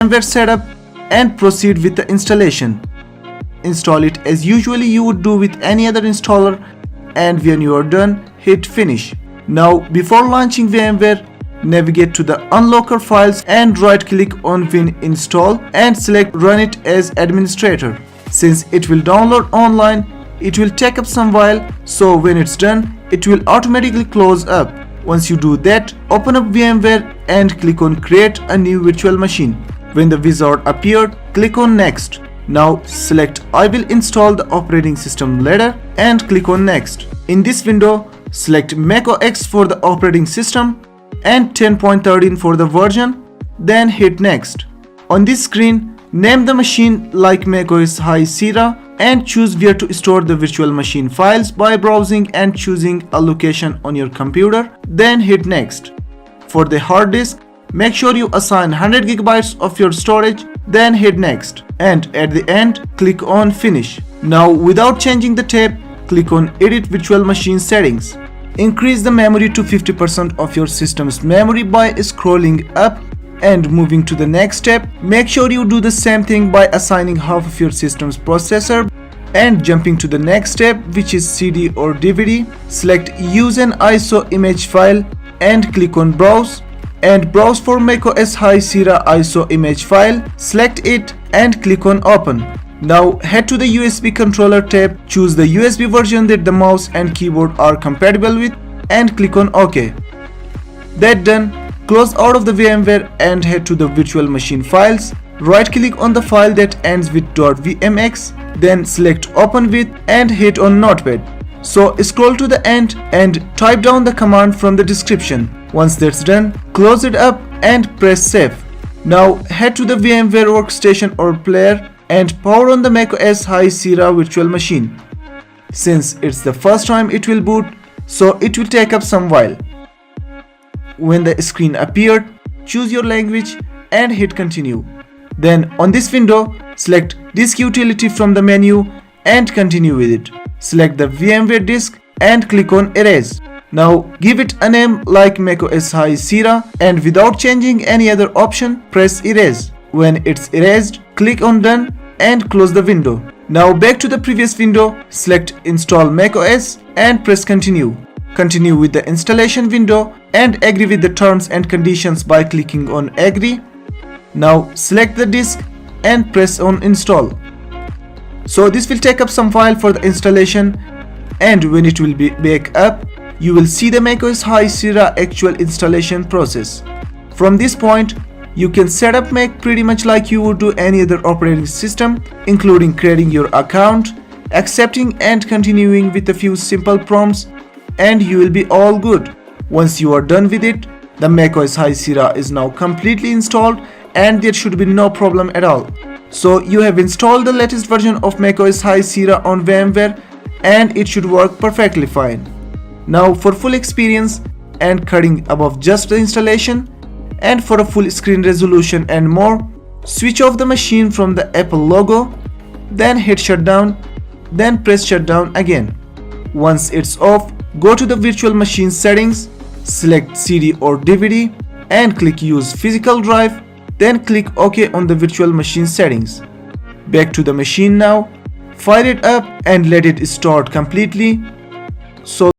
VMware setup and proceed with the installation. Install it as usually you would do with any other installer, and when you are done, hit finish. Now before launching VMware, navigate to the unlocker files and right click on Win Install and select Run it as administrator. Since it will download online, it will take up some while, so when it's done, it will automatically close up. Once you do that, open up VMware and click on Create a new virtual machine. When the wizard appeared, click on Next. Now select I will install the operating system later and click on Next. In this window, select macOS for the operating system and 10.13 for the version, then hit Next. On this screen, name the machine like macOS High Sierra and choose where to store the virtual machine files by browsing and choosing a location on your computer, then hit Next. For the hard disk, make sure you assign 100 GB of your storage, then hit Next. And at the end, click on Finish. Now without changing the tab, click on Edit Virtual Machine Settings. Increase the memory to 50% of your system's memory by scrolling up and moving to the next step. Make sure you do the same thing by assigning half of your system's processor and jumping to the next step, which is CD or DVD. Select Use an ISO image file and click on Browse, and browse for macOS High Sierra ISO image file. Select it and click on Open. Now head to the USB controller tab, choose the USB version that the mouse and keyboard are compatible with and click on OK. That done, close out of the VMware and head to the virtual machine files. Right click on the file that ends with .vmx, then select Open with and hit on Notepad. So scroll to the end and type down the command from the description. Once that's done, close it up and press Save. Now head to the VMware workstation or player and power on the macOS High Sierra virtual machine. Since it's the first time it will boot, so it will take up some while. When the screen appeared, choose your language and hit Continue. Then on this window, select Disk Utility from the menu and continue with it. Select the VMware disk and click on Erase. Now give it a name like macOS High Sierra and without changing any other option, press Erase. When it's erased, click on Done and close the window. Now back to the previous window, select Install macOS and press Continue. Continue with the installation window and agree with the terms and conditions by clicking on Agree. Now select the disk and press on Install. So this will take up some while for the installation, and when it will be back up, you will see the macOS High Sierra actual installation process. From this point, you can set up Mac pretty much like you would do any other operating system, including creating your account, accepting and continuing with a few simple prompts, and you will be all good. Once you are done with it, the macOS High Sierra is now completely installed and there should be no problem at all. So you have installed the latest version of macOS High Sierra on VMware and it should work perfectly fine. Now for full experience and cutting above just the installation, and for a full screen resolution and more, switch off the machine from the Apple logo, then hit shutdown, then press shutdown again. Once it's off, go to the virtual machine settings, select CD or DVD and click Use Physical Drive, then click OK on the virtual machine settings. Back to the machine now, fire it up and let it start completely. So